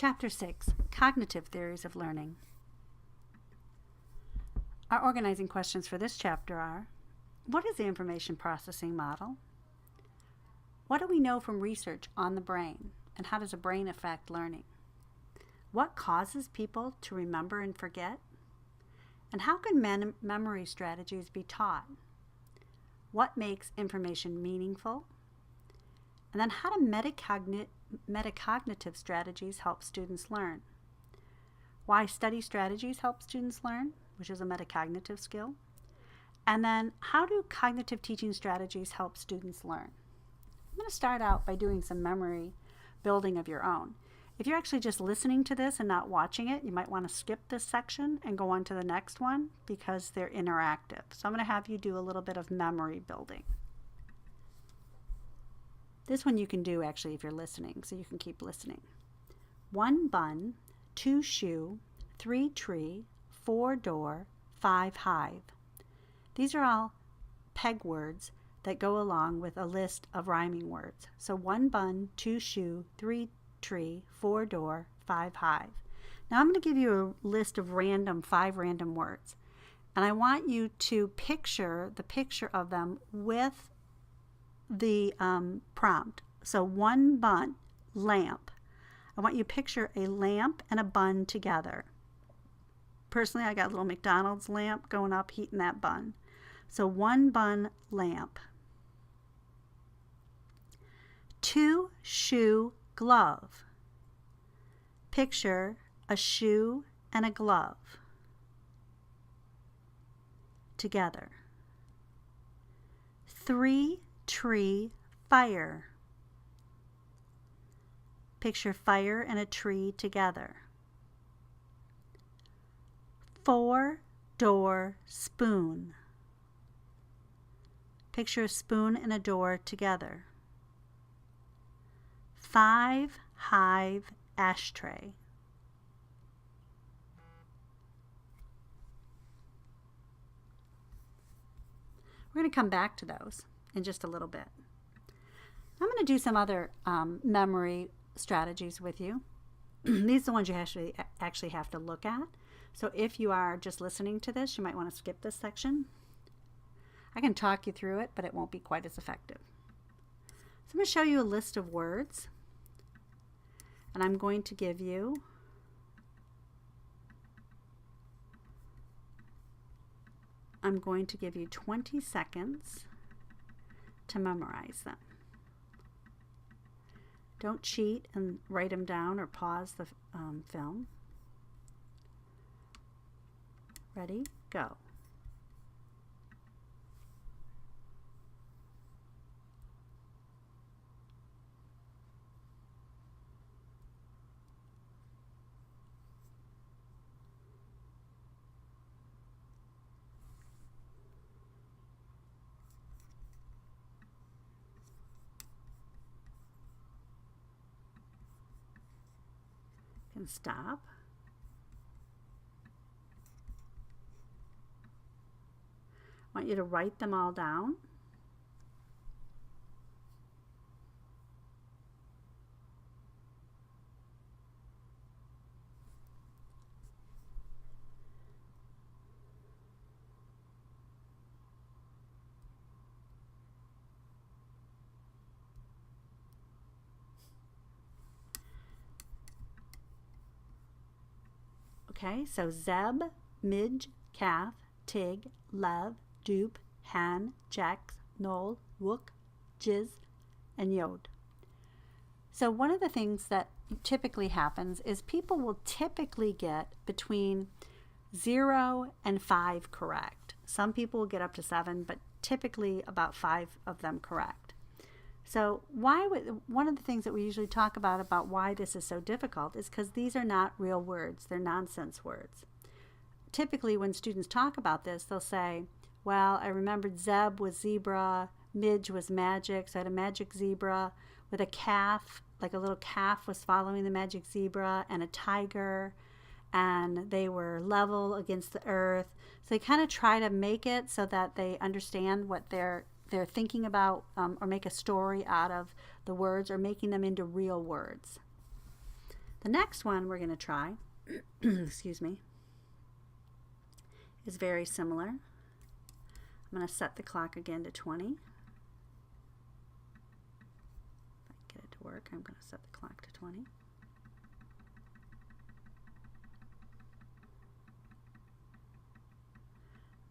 Chapter 6, Cognitive Theories of Learning. Our organizing questions for this chapter are: what is the information processing model? What do we know from research on the brain, and how does a brain affect learning? What causes people to remember and forget? And how can memory strategies be taught? What makes information meaningful? And then how do metacognitive strategies help students learn? Why study strategies help students learn, which is a metacognitive skill. And then how do cognitive teaching strategies help students learn? I'm going to start out by doing some memory building of your own. If you're actually just listening to this and not watching it, you might want to skip this section and go on to the next one because they're interactive. So I'm going to have you do a little bit of memory building. This one you can do actually if you're listening, so you can keep listening. 1 bun, 2 shoe, 3 tree, 4 door, 5 hive. These are all peg words that go along with a list of rhyming words. So 1 bun, 2 shoe, 3 tree, 4 door, 5 hive. Now I'm going to give you a list of 5 random words. And I want you to picture the picture of them with the prompt. So 1 bun, lamp. I want you to picture a lamp and a bun together. Personally, I got a little McDonald's lamp going up, heating that bun. So 1 bun, lamp. 2 shoe, glove. Picture a shoe and a glove together. 3 tree, fire. Picture fire and a tree together. 4 door, spoon. Picture a spoon and a door together. 5 hive, ashtray. We're going to come back to those in just a little bit. I'm going to do some other memory strategies with you. These are the ones you actually have to look at. So if you are just listening to this, you might want to skip this section. I can talk you through it, but it won't be quite as effective. So I'm going to show you a list of words, and I'm going to give you I'm going to give you 20 seconds to memorize them. Don't cheat and write them down or pause the film. Ready? Go. And stop. I want you to write them all down. Okay, so Zeb, Midge, Calf, Tig, Lev, Dupe, Han, Jax, Knoll, Wook, Jiz, and Yod. So one of the things that typically happens is people will typically get between 0 and 5 correct. Some people will get up to 7, but typically about 5 of them correct. So one of the things that we usually talk about why this is so difficult is because these are not real words. They're nonsense words. Typically when students talk about this, they'll say, well, I remembered Zeb was zebra, Midge was magic, so I had a magic zebra with a calf, like a little calf was following the magic zebra, and a tiger, and they were level against the earth. So they kind of try to make it so that they understand what they're thinking about, or make a story out of the words, or making them into real words. The next one we're going to try, excuse me, is very similar. I'm going to set the clock again to 20. If I get it to work, I'm going to set the clock to 20.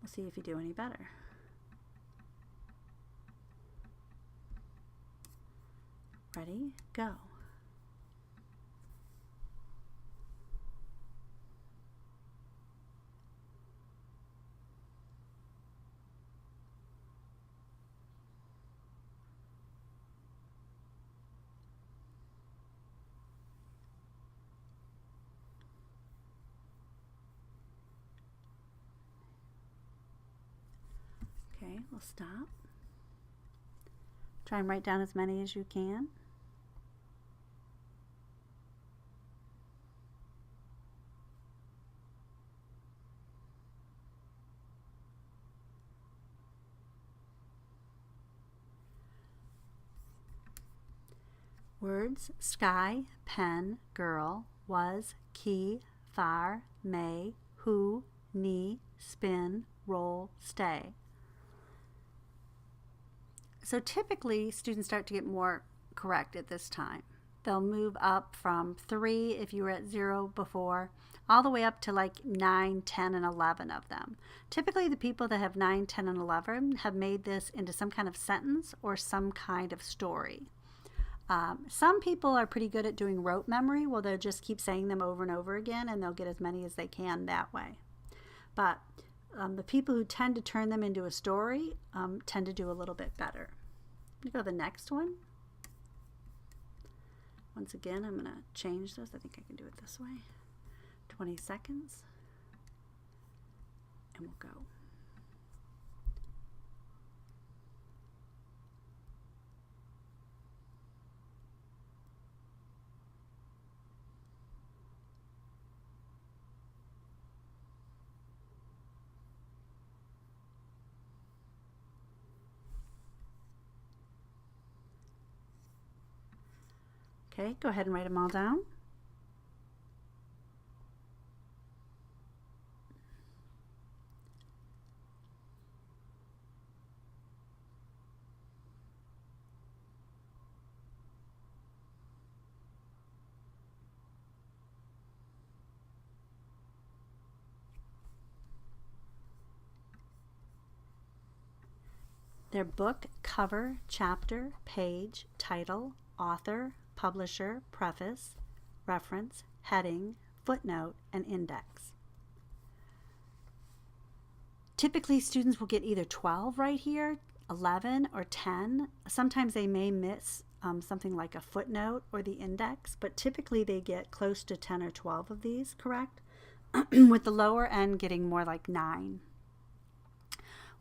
We'll see if you do any better. Ready? Go. Okay, we'll stop. Try and write down as many as you can. Words: sky, pen, girl, was, key, far, may, who, knee, spin, roll, stay. So typically students start to get more correct at this time. They'll move up from 3 if you were at 0 before, all the way up to like 9, 10, and 11 of them. Typically the people that have 9, 10, and 11 have made this into some kind of sentence or some kind of story. Some people are pretty good at doing rote memory, where they'll just keep saying them over and over again, and they'll get as many as they can that way. But the people who tend to turn them into a story tend to do a little bit better. I'm going to go to the next one. Once again, I'm going to change this. I think I can do it this way. 20 seconds. And we'll go. Okay, go ahead and write them all down. Their book, cover, chapter, page, title, author, publisher, preface, reference, heading, footnote, and index. Typically students will get either 12 right here, 11, or 10. Sometimes they may miss something like a footnote or the index, but typically they get close to 10 or 12 of these correct, with the lower end getting more like 9.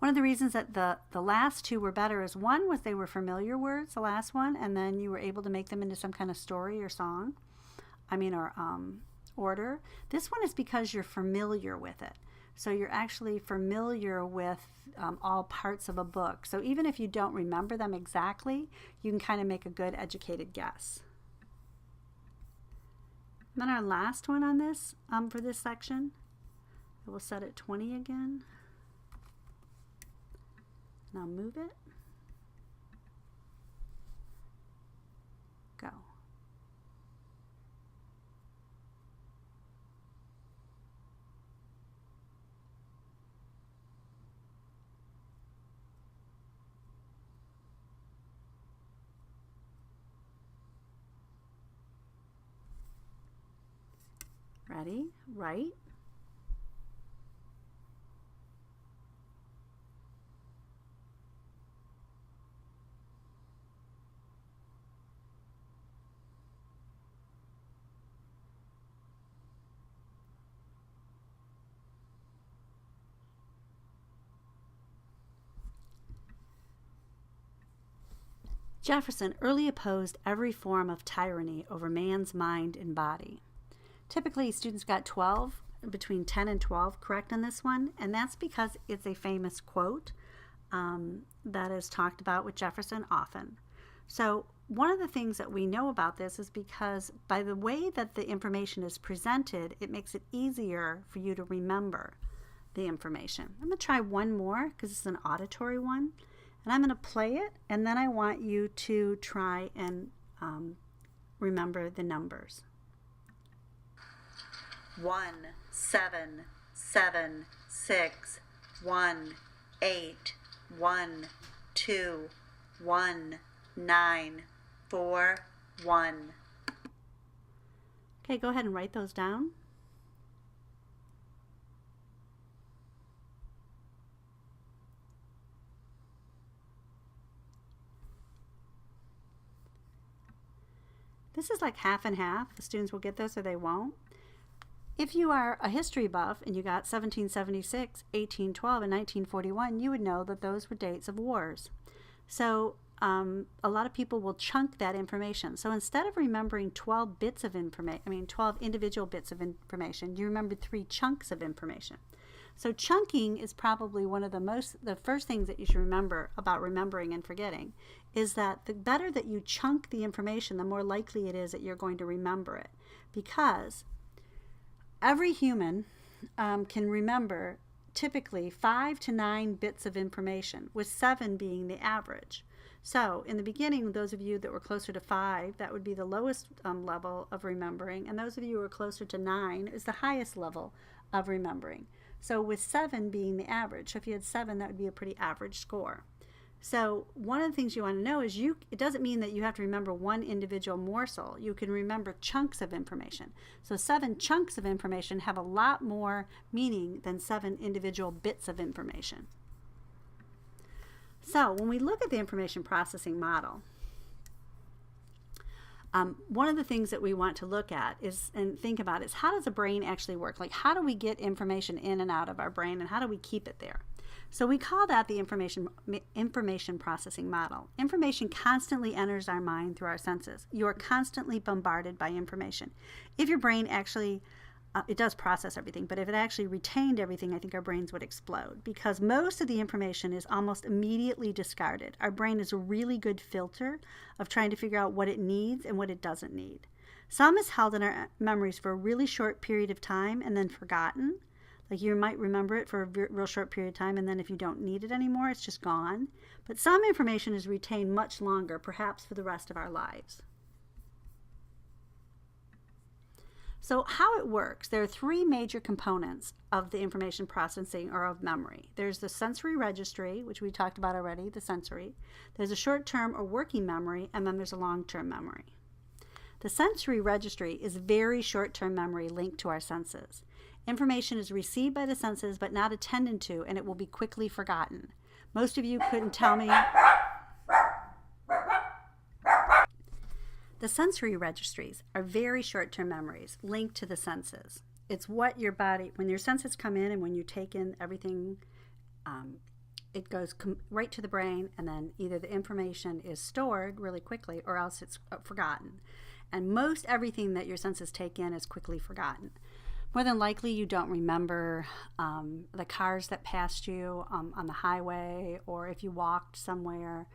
One of the reasons that the last two were better is, one was they were familiar words, the last one, and then you were able to make them into some kind of story or song, or order. This one is because you're familiar with it. So you're actually familiar with all parts of a book. So even if you don't remember them exactly, you can kind of make a good educated guess. And then our last one on this, for this section, we'll set it 20 again. Now move it. Go. Ready? Write. Jefferson early opposed every form of tyranny over man's mind and body. Typically, students got 12, between 10 and 12 correct on this one, and that's because it's a famous quote that is talked about with Jefferson often. So one of the things that we know about this is because by the way that the information is presented, it makes it easier for you to remember the information. I'm going to try one more because it's an auditory one, and I'm going to play it, and then I want you to try and remember the numbers. 1 7 7 6 1 8 1 2 1 9 4 1. Okay, go ahead and write those down. This is like half and half. The students will get this or they won't. If you are a history buff and you got 1776, 1812, and 1941, you would know that those were dates of wars. So a lot of people will chunk that information. So instead of remembering 12 bits of information, 12 individual bits of information, you remember 3 chunks of information. So chunking is probably one of the first things that you should remember about remembering and forgetting, is that the better that you chunk the information, the more likely it is that you're going to remember it. Because every human can remember typically 5 to 9 bits of information, with 7 being the average. So in the beginning, those of you that were closer to 5, that would be the lowest level of remembering, and those of you who are closer to 9 is the highest level of remembering. So with 7 being the average, so if you had 7, that would be a pretty average score. So one of the things you want to know is it doesn't mean that you have to remember one individual morsel. You can remember chunks of information. So 7 chunks of information have a lot more meaning than 7 individual bits of information. So when we look at the information processing model, one of the things that we want to look at and think about is, how does the brain actually work? Like, how do we get information in and out of our brain, and how do we keep it there? So we call that the information processing model. Information constantly enters our mind through our senses. You are constantly bombarded by information. If your brain actually, it does process everything, but if it actually retained everything, I think our brains would explode, because most of the information is almost immediately discarded. Our brain is a really good filter of trying to figure out what it needs and what it doesn't need. Some is held in our memories for a really short period of time and then forgotten. Like, you might remember it for a real short period of time, and then if you don't need it anymore, it's just gone. But some information is retained much longer, perhaps for the rest of our lives. So how it works, there are 3 major components of the information processing or of memory. There's the sensory registry, which we talked about already, the sensory. There's a short-term or working memory, and then there's a long-term memory. The sensory registry is very short-term memory linked to our senses. Information is received by the senses but not attended to, and it will be quickly forgotten. Most of you couldn't tell me. The sensory registries are very short-term memories linked to the senses. It's what your body, when your senses come in and when you take in everything, it goes right to the brain, and then either the information is stored really quickly or else it's forgotten. And most everything that your senses take in is quickly forgotten. More than likely, you don't remember the cars that passed you on the highway, or if you walked somewhere,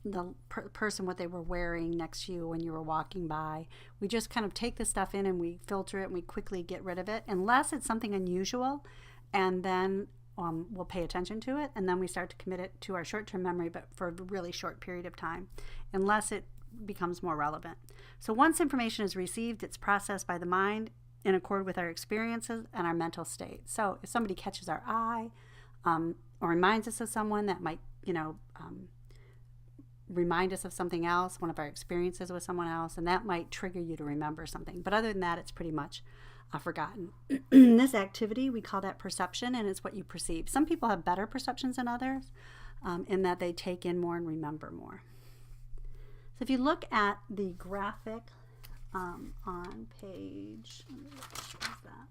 the person, what they were wearing next to you when you were walking by. We just kind of take the stuff in and we filter it and we quickly get rid of it, unless it's something unusual, and then we'll pay attention to it, and then we start to commit it to our short-term memory, but for a really short period of time, unless it becomes more relevant. So once information is received, it's processed by the mind in accord with our experiences and our mental state. So if somebody catches our eye or reminds us of someone that might, remind us of something else, one of our experiences with someone else, and that might trigger you to remember something. But other than that, it's pretty much forgotten. This activity, we call that perception, and it's what you perceive. Some people have better perceptions than others in that they take in more and remember more. So if you look at the graphic on page, let me look, what is that?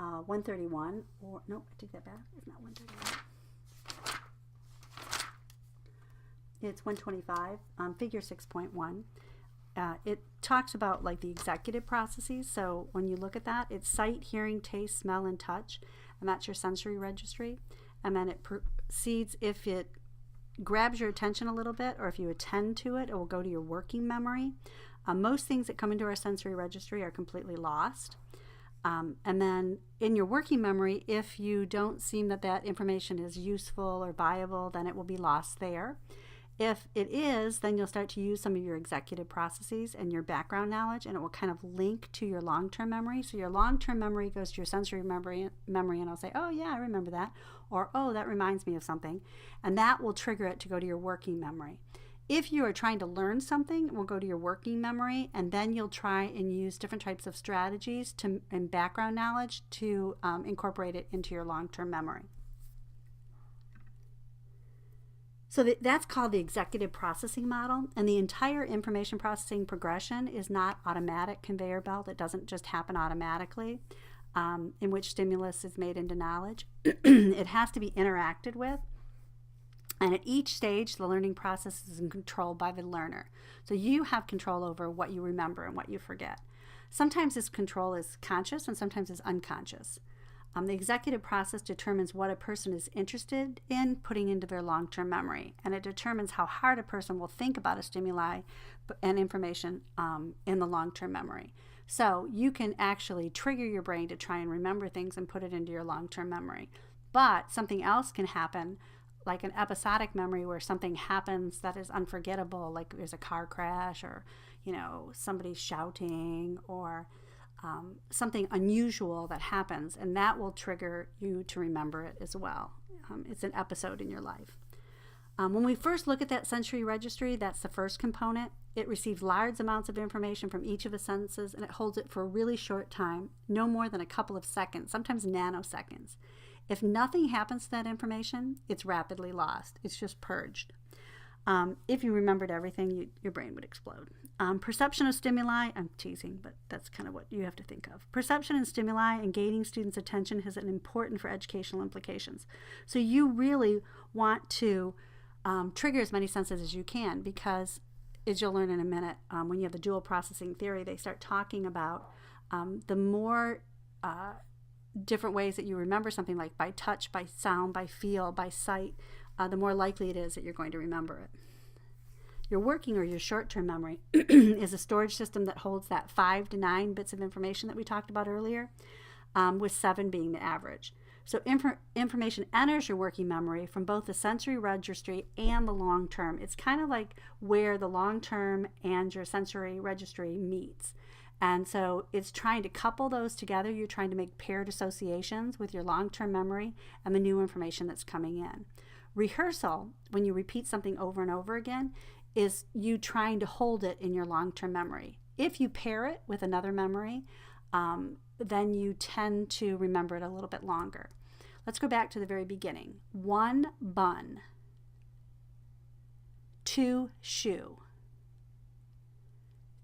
Uh, 131, or nope, I take that back. It's not 131. It's 125, figure 6.1. It talks about like the executive processes. So when you look at that, it's sight, hearing, taste, smell, and touch, and that's your sensory registry. and then it proceeds. If it grabs your attention a little bit, or if you attend to it, it will go to your working memory. Most things that come into our sensory registry are completely lost. And then in your working memory, if you don't seem that information is useful or viable, then it will be lost there. If it is, then you'll start to use some of your executive processes and your background knowledge, and it will kind of link to your long-term memory. So your long-term memory goes to your sensory memory, and I'll say, oh yeah, I remember that, or oh, that reminds me of something, and that will trigger it to go to your working memory. If you are trying to learn something, it will go to your working memory, and then you'll try and use different types of strategies and background knowledge to incorporate it into your long-term memory. So that's called the executive processing model, and the entire information processing progression is not automatic conveyor belt. It doesn't just happen automatically, in which stimulus is made into knowledge. It has to be interacted with. And at each stage, the learning process is controlled by the learner. So you have control over what you remember and what you forget. Sometimes this control is conscious and sometimes it's unconscious. The executive process determines what a person is interested in putting into their long-term memory, and it determines how hard a person will think about a stimuli and information in the long-term memory. So you can actually trigger your brain to try and remember things and put it into your long-term memory. But something else can happen, like an episodic memory where something happens that is unforgettable, like there's a car crash, or somebody shouting, or something unusual that happens, and that will trigger you to remember it as well. It's an episode in your life. When we first look at that sensory registry, that's the first component. It receives large amounts of information from each of the senses, and it holds it for a really short time, no more than a couple of seconds, sometimes nanoseconds. If nothing happens to that information, it's rapidly lost. It's just purged. If you remembered everything, your brain would explode. Perception of stimuli, I'm teasing, but that's kind of what you have to think of. Perception and stimuli and gaining students' attention is important for educational implications. So you really want to trigger as many senses as you can, because, as you'll learn in a minute, when you have the dual processing theory, they start talking about the more different ways that you remember something, like by touch, by sound, by feel, by sight, the more likely it is that you're going to remember it. Your working or your short-term memory is a storage system that holds that 5 to 9 bits of information that we talked about earlier, with 7 being the average. So information enters your working memory from both the sensory registry and the long-term. It's kind of like where the long-term and your sensory registry meets. And so it's trying to couple those together. You're trying to make paired associations with your long-term memory and the new information that's coming in. Rehearsal, when you repeat something over and over again, is you trying to hold it in your long-term memory. If you pair it with another memory, then you tend to remember it a little bit longer. Let's go back to the very beginning. 1 bun, 2 shoe,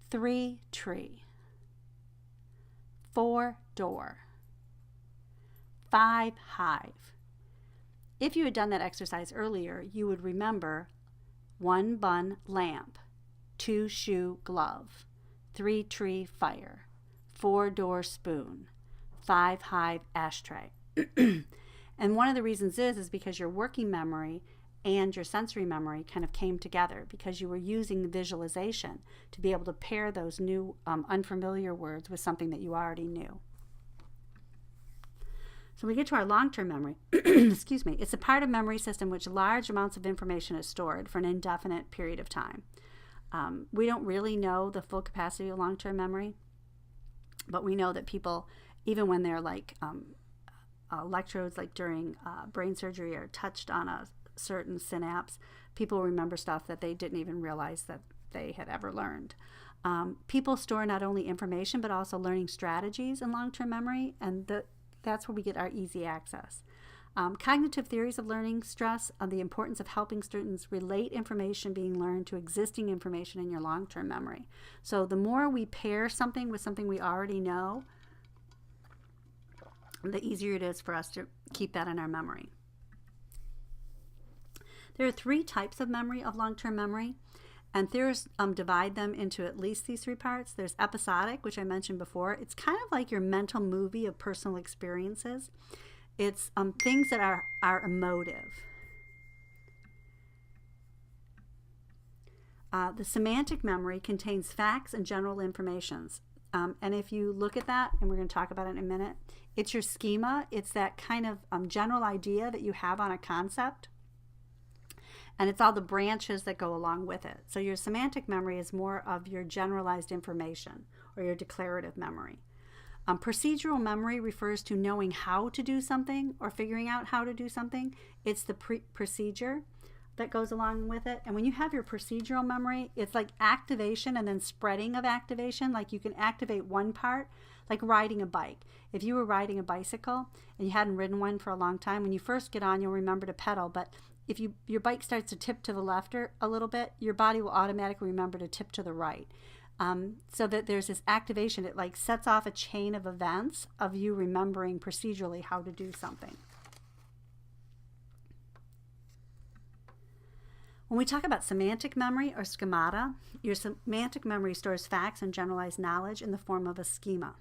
3 tree, 4 door, 5 hive. If you had done that exercise earlier, you would remember 1 bun lamp, 2 shoe glove, 3 tree fire, 4 door spoon, 5 hive ashtray. And one of the reasons is because your working memory and your sensory memory kind of came together, because you were using visualization to be able to pair those new unfamiliar words with something that you already knew. So we get to our long-term memory. Excuse me. It's a part of memory system which large amounts of information is stored for an indefinite period of time. We don't really know the full capacity of long-term memory, but we know that people, even when they're like electrodes, like during brain surgery, are touched on a certain synapse, people remember stuff that they didn't even realize that they had ever learned. People store not only information but also learning strategies in long-term memory, and that's where we get our easy access. Cognitive theories of learning stress on the importance of helping students relate information being learned to existing information in your long-term memory. So the more we pair something with something we already know, the easier it is for us to keep that in our memory. There are 3 types of memory, of long-term memory, and theorists divide them into at least these 3 parts. There's episodic, which I mentioned before. It's kind of like your mental movie of personal experiences. It's things that are emotive. The semantic memory contains facts and general informations. And if you look at that, and we're going to talk about it in a minute, it's your schema. It's that kind of general idea that you have on a concept. And it's all the branches that go along with it. So your semantic memory is more of your generalized information or your declarative memory. Procedural memory refers to knowing how to do something or figuring out how to do something. It's the procedure that goes along with it. And when you have your procedural memory, it's like activation and then spreading of activation. Like you can activate one part, like riding a bike. If you were riding a bicycle and you hadn't ridden one for a long time, when you first get on, you'll remember to pedal. But if your bike starts to tip to the left or a little bit, your body will automatically remember to tip to the right. So that there's this activation. It like sets off a chain of events of you remembering procedurally how to do something. When we talk about semantic memory or schemata, your semantic memory stores facts and generalized knowledge in the form of a schema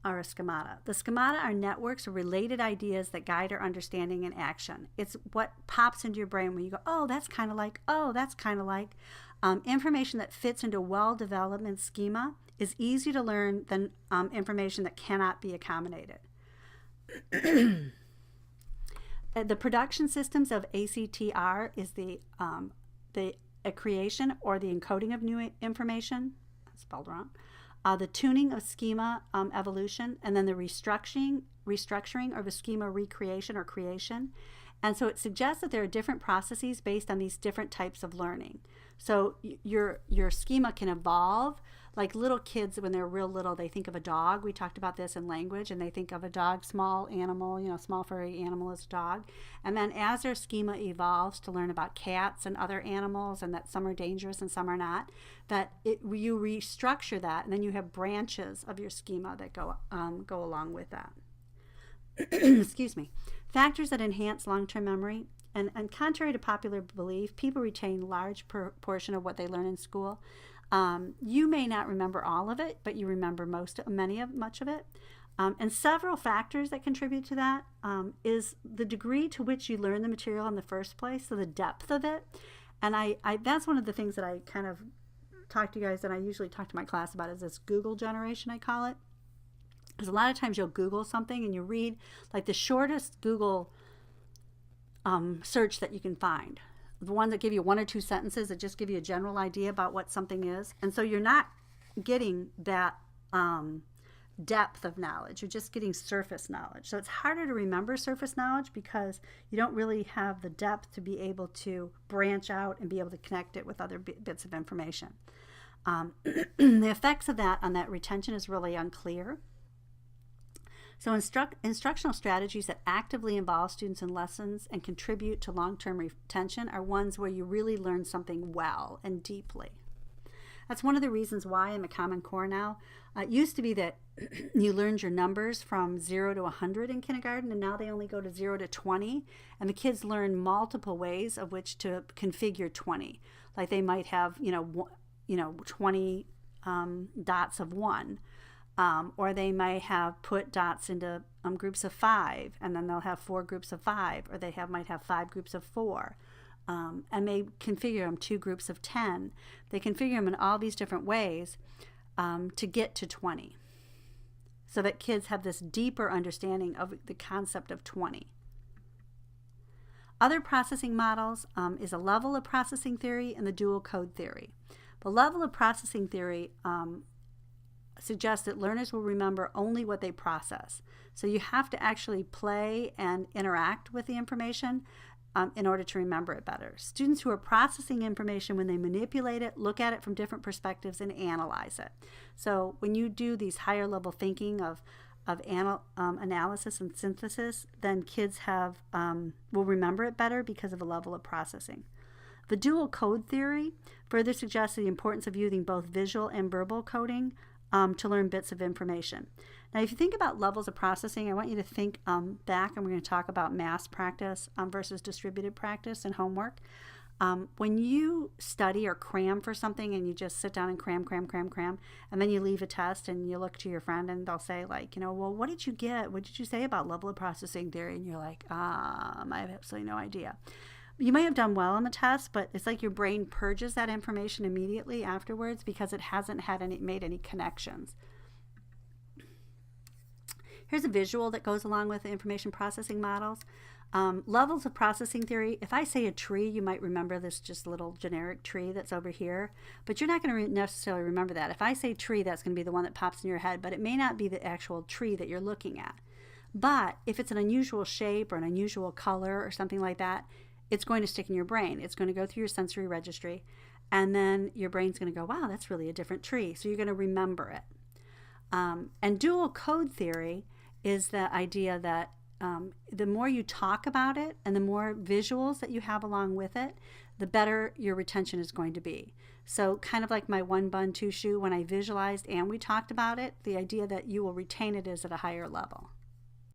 or a schemata. The schemata are networks of related ideas that guide our understanding and action. It's what pops into your brain when you go, oh, that's kind of like, oh, that's kind of like. Information that fits into a well-developed schema is easier to learn than information that cannot be accommodated. The production systems of ACTR is the creation or the encoding of new information, spelled wrong, the tuning of schema evolution, and then the restructuring or the schema recreation or creation. And so it suggests that there are different processes based on these different types of learning. So your schema can evolve. Like little kids, when they're real little, they think of a dog. We talked about this in language, and they think of a dog, small animal, small furry animal as a dog. And then as their schema evolves to learn about cats and other animals, and that some are dangerous and some are not, you restructure that, and then you have branches of your schema that go along with that. Excuse me. Factors that enhance long-term memory, and contrary to popular belief, people retain large proportion of what they learn in school. You may not remember all of it, but you remember much of it. And several factors that contribute to that is the degree to which you learn the material in the first place, so the depth of it. And I that's one of the things that I kind of talk to you guys, and I usually talk to my class about, is this Google generation, I call it. Because a lot of times you'll Google something and you read like the shortest Google search that you can find. The ones that give you one or two sentences that just give you a general idea about what something is. And so you're not getting that depth of knowledge. You're just getting surface knowledge. So it's harder to remember surface knowledge because you don't really have the depth to be able to branch out and be able to connect it with other bits of information. The effects of that on that retention is really unclear. So instructional strategies that actively involve students in lessons and contribute to long-term retention are ones where you really learn something well and deeply. That's one of the reasons why I'm a Common Core now. It used to be that you learned your numbers from 0 to 100 in kindergarten, and now they only go to 0 to 20, and the kids learn multiple ways of which to configure 20. Like they might have 20 dots of 1. Or they might have put dots into groups of 5, and then they'll have 4 groups of 5, or they might have 5 groups of 4, and they configure them 2 groups of 10. They configure them in all these different ways to get to 20, so that kids have this deeper understanding of the concept of 20. Other processing models is a level of processing theory and the dual code theory. The level of processing theory suggests that learners will remember only what they process. So you have to actually play and interact with the information in order to remember it better. Students who are processing information, when they manipulate it, look at it from different perspectives and analyze it. So when you do these higher level thinking of analysis and synthesis, then kids will remember it better because of a level of processing. The dual code theory further suggests the importance of using both visual and verbal coding to learn bits of information. Now, if you think about levels of processing, I want you to think back, and we're going to talk about mass practice versus distributed practice and homework. When you study or cram for something and you just sit down and cram, and then you leave a test and you look to your friend and they'll say like, well, what did you get? What did you say about level of processing theory? And you're like, I have absolutely no idea. You may have done well on the test, but it's like your brain purges that information immediately afterwards because it hasn't made any connections. Here's a visual that goes along with the information processing models. Levels of processing theory. If I say a tree, you might remember this just little generic tree that's over here, but you're not going to necessarily remember that. If I say tree, that's going to be the one that pops in your head, but it may not be the actual tree that you're looking at. But if it's an unusual shape or an unusual color or something like that, it's going to stick in your brain. It's going to go through your sensory registry, and then your brain's going to go, wow, that's really a different tree. So you're going to remember it. And dual code theory is the idea that the more you talk about it and the more visuals that you have along with it, the better your retention is going to be. So kind of like my one bun, two shoe, when I visualized and we talked about it, the idea that you will retain it is at a higher level.